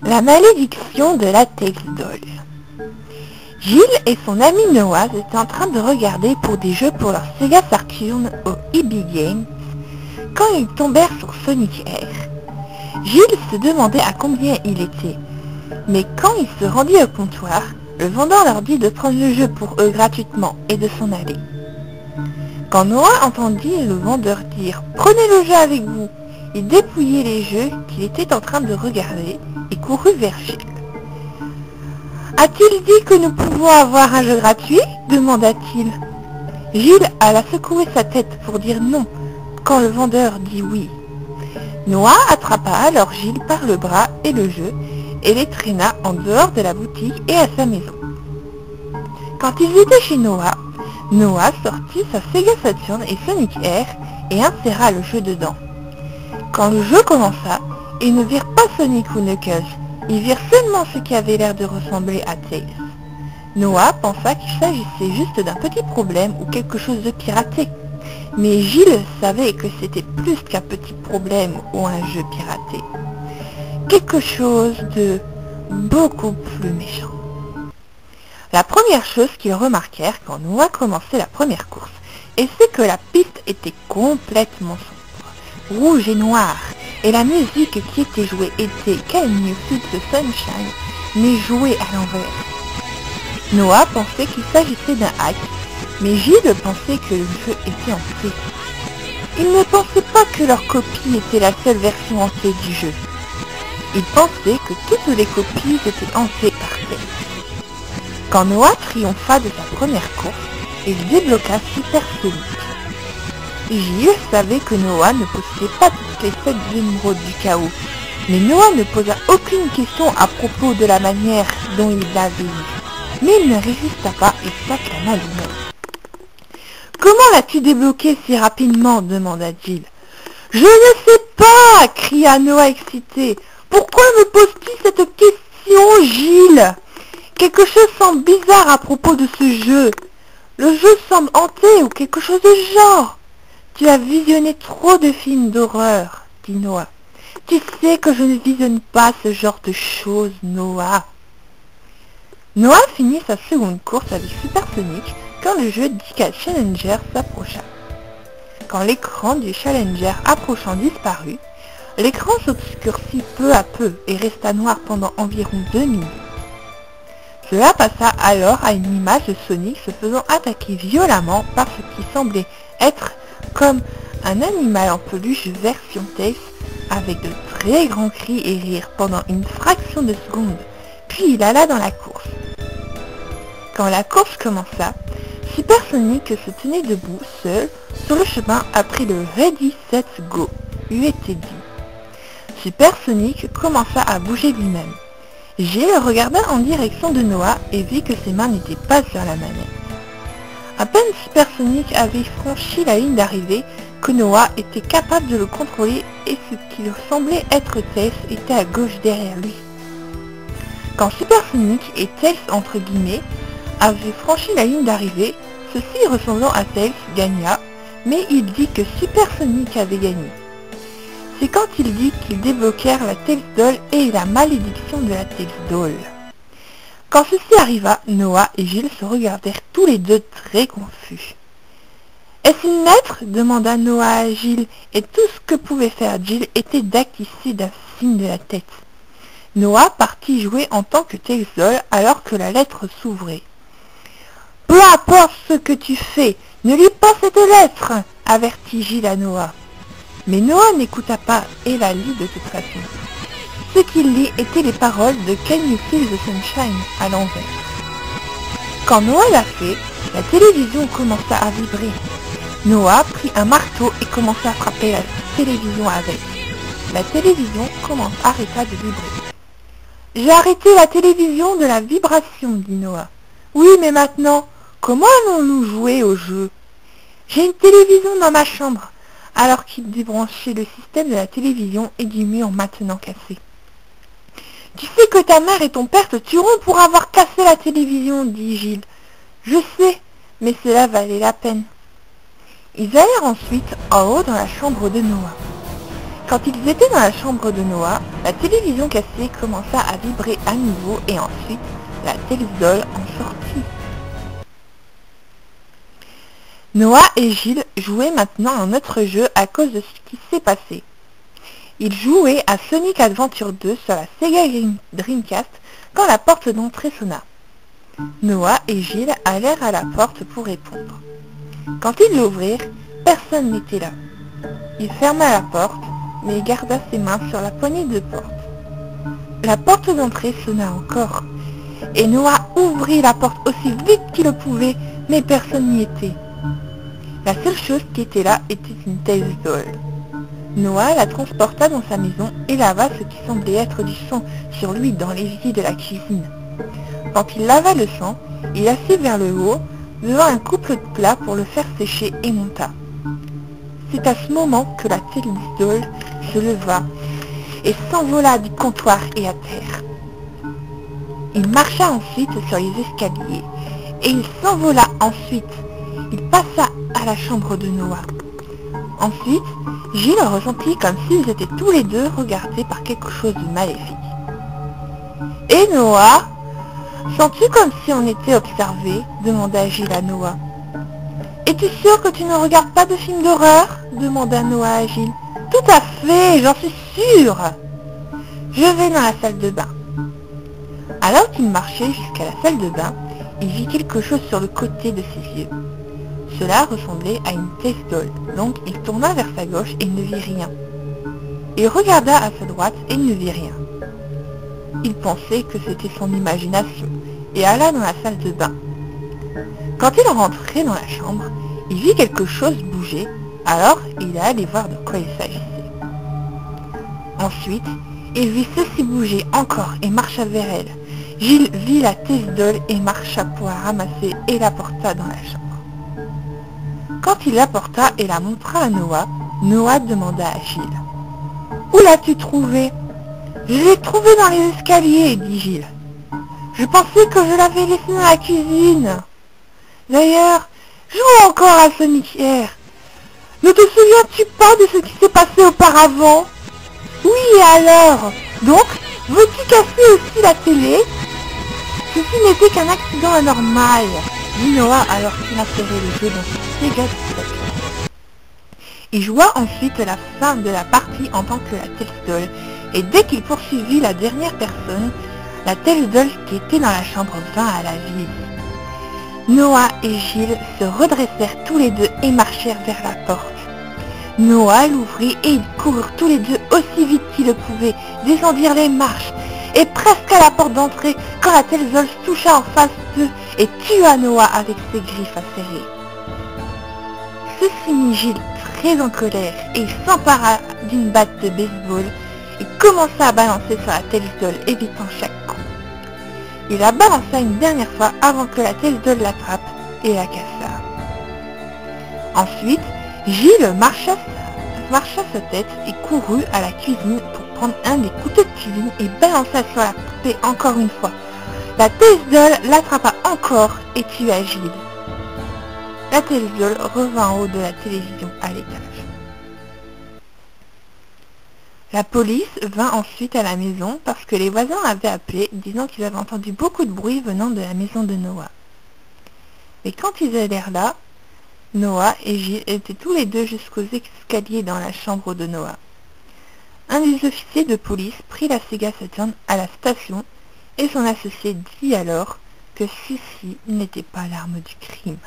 La malédiction de la Textdoll. Gilles et son ami Noah étaient en train de regarder pour des jeux pour leur Sega Saturn au EB Games quand ils tombèrent sur Sonic Air. Gilles se demandait à combien il était, mais quand il se rendit au comptoir, le vendeur leur dit de prendre le jeu pour eux gratuitement et de s'en aller. Quand Noah entendit le vendeur dire « Prenez le jeu avec vous », il dépouillait les jeux qu'il était en train de regarder et courut vers Gilles. « A-t-il dit que nous pouvons avoir un jeu gratuit ?» demanda-t-il. Gilles alla secouer sa tête pour dire non quand le vendeur dit oui. Noah attrapa alors Gilles par le bras et le jeu et les traîna en dehors de la boutique et à sa maison. Quand ils étaient chez Noah, Noah sortit sa Sega Saturn et Sonic Air et inséra le jeu dedans. Quand le jeu commença, ils ne virent pas Sonic ou Knuckles, ils virent seulement ce qui avait l'air de ressembler à Tails. Noah pensa qu'il s'agissait juste d'un petit problème ou quelque chose de piraté, mais Gilles savait que c'était plus qu'un petit problème ou un jeu piraté. Quelque chose de beaucoup plus méchant. La première chose qu'ils remarquèrent quand Noah commençait la première course, c'est que la piste était complètement sombre, rouge et noire, et la musique qui était jouée était Can You Feel the Sunshine, mais jouée à l'envers. Noah pensait qu'il s'agissait d'un hack, mais Gilles pensait que le jeu était hanté. Il ne pensait pas que leur copie était la seule version hantée du jeu. Il pensait que toutes les copies étaient hantées par Tails. Quand Noah triompha de sa première course, il débloqua Super Sonic. Gilles savait que Noah ne possédait pas toutes les 7 émeraudes du chaos, mais Noah ne posa aucune question à propos de la manière dont il l'avait eu. Mais il ne résista pas et s'acclama lui-même. « Comment l'as-tu débloqué si rapidement ?» demanda Gilles. « Je ne sais pas !» cria Noah excité. « Pourquoi me poses-tu cette question, Gilles ? Quelque chose semble bizarre à propos de ce jeu. Le jeu semble hanté ou quelque chose de genre. Tu as visionné trop de films d'horreur, dit Noah. Tu sais que je ne visionne pas ce genre de choses, Noah. Noah finit sa seconde course avec Super Sonic quand le jeu Dica Challenger s'approcha. Quand l'écran du Challenger approchant disparut, l'écran s'obscurcit peu à peu et resta noir pendant environ 2 minutes. Cela passa alors à une image de Sonic se faisant attaquer violemment par ce qui semblait être comme un animal en peluche version Tails avec de très grands cris et rires pendant une fraction de seconde, puis il alla dans la course. Quand la course commença, Super Sonic se tenait debout seul sur le chemin après le Ready Set Go lui était dit. Super Sonic commença à bouger lui-même. Gilles regarda en direction de Noah et vit que ses mains n'étaient pas sur la manette. À peine Super Sonic avait franchi la ligne d'arrivée que Noah était capable de le contrôler et ce qui semblait être Tails était à gauche derrière lui. Quand Super Sonic et Tails entre guillemets avaient franchi la ligne d'arrivée, ceci ressemblant à Tails gagna, mais il dit que Super Sonic avait gagné. C'est quand il dit qu'ils débloquèrent la Textdoll et la malédiction de la Textdoll. Quand ceci arriva, Noah et Gilles se regardèrent tous les deux très confus. « Est-ce une lettre ?» demanda Noah à Gilles, et tout ce que pouvait faire Gilles était d'acquiescer d'un signe de la tête. Noah partit jouer en tant que Textdoll alors que la lettre s'ouvrait. « Peu importe ce que tu fais, ne lis pas cette lettre !» avertit Gilles à Noah. Mais Noah n'écouta pas et la lit de toute façon. Ce qu'il lit étaient les paroles de Can You Feel the Sunshine à l'envers. Quand Noah l'a fait, la télévision commença à vibrer. Noah prit un marteau et commença à frapper la télévision avec. La télévision arrêta de vibrer. « J'ai arrêté la télévision de la vibration, dit Noah. Oui, mais maintenant, comment allons-nous jouer au jeu ? J'ai une télévision dans ma chambre. Alors qu'il débranchait le système de la télévision et du mur maintenant cassé. « Tu sais que ta mère et ton père te tueront pour avoir cassé la télévision, dit Gilles. Je sais, mais cela valait la peine. Ils allèrent ensuite en haut dans la chambre de Noah. Quand ils étaient dans la chambre de Noah, la télévision cassée commença à vibrer à nouveau et ensuite la Telsdoll en sortit. Noah et Gilles jouaient maintenant un autre jeu à cause de ce qui s'est passé. Ils jouaient à Sonic Adventure 2 sur la Sega Dreamcast quand la porte d'entrée sonna. Noah et Gilles allèrent à la porte pour répondre. Quand ils l'ouvrirent, personne n'était là. Il ferma la porte, mais garda ses mains sur la poignée de porte. La porte d'entrée sonna encore, et Noah ouvrit la porte aussi vite qu'il le pouvait, mais personne n'y était. La seule chose qui était là était une Telsdoll. Noah la transporta dans sa maison et lava ce qui semblait être du sang sur lui dans l'évier de la cuisine. Quand il lava le sang, il assit vers le haut, devant un couple de plats pour le faire sécher et monta. C'est à ce moment que la Telsdoll se leva et s'envola du comptoir et à terre. Il marcha ensuite sur les escaliers et il s'envola ensuite. Il passa à la chambre de Noah. Ensuite, Gilles ressentit comme s'ils étaient tous les deux regardés par quelque chose de maléfique. « Et Noah, sens-tu comme si on était observé ?» demanda Gilles à Noah. « Es-tu sûr que tu ne regardes pas de films d'horreur ?» demanda Noah à Gilles. « Tout à fait, j'en suis sûr. Je vais dans la salle de bain. » Alors qu'il marchait jusqu'à la salle de bain, il vit quelque chose sur le côté de ses yeux. Cela ressemblait à une Telsdoll, donc il tourna vers sa gauche et ne vit rien. Il regarda à sa droite et ne vit rien. Il pensait que c'était son imagination et alla dans la salle de bain. Quand il rentrait dans la chambre, il vit quelque chose bouger, alors il alla voir de quoi il s'agissait. Ensuite, il vit ceci bouger encore et marcha vers elle. Gilles vit la Telsdoll et marcha pour la ramasser et la porta dans la chambre. Quand il la porta et la montra à Noah, Noah demanda à Gilles. « Où l'as-tu trouvée ?»« Je l'ai trouvée dans les escaliers, » dit Gilles. « Je pensais que je l'avais laissée dans la cuisine. D'ailleurs, je joue encore à Sonic hier. Ne te souviens-tu pas de ce qui s'est passé auparavant ?»« Oui, alors? Donc, veux-tu casser aussi la télé ?»« Ceci n'était qu'un accident anormal, » dit Noah alors qu'il insérait le jeu dans son Sega Dreamcast. Il joua ensuite la fin de la partie en tant que la Telsdoll, et dès qu'il poursuivit la dernière personne, la Telsdoll qui était dans la chambre vint à la vie. Noah et Gilles se redressèrent tous les deux et marchèrent vers la porte. Noah l'ouvrit et ils coururent tous les deux aussi vite qu'ils le pouvaient, descendirent les marches, et presque à la porte d'entrée quand la Telsdoll toucha en face d'eux et tua Noah avec ses griffes acérées. Ceci mit Gilles très en colère et il s'empara d'une batte de baseball et commença à balancer sur la Telsdoll, évitant chaque coup. Il la balança une dernière fois avant que la Telsdoll l'attrape et la cassa. Ensuite, Gilles marcha sa tête et courut à la cuisine pour prendre un des couteaux de cuisine et balança sur la poupée encore une fois. La Telsdoll l'attrapa encore et tua Gilles. La Telsdoll revint en haut de la télévision à l'étage. La police vint ensuite à la maison parce que les voisins avaient appelé disant qu'ils avaient entendu beaucoup de bruit venant de la maison de Noah. Et quand ils allèrent là, Noah et Gilles étaient tous les deux jusqu'aux escaliers dans la chambre de Noah. Un des officiers de police prit la Sega Saturn à la station et son associé dit alors que ceci n'était pas l'arme du crime.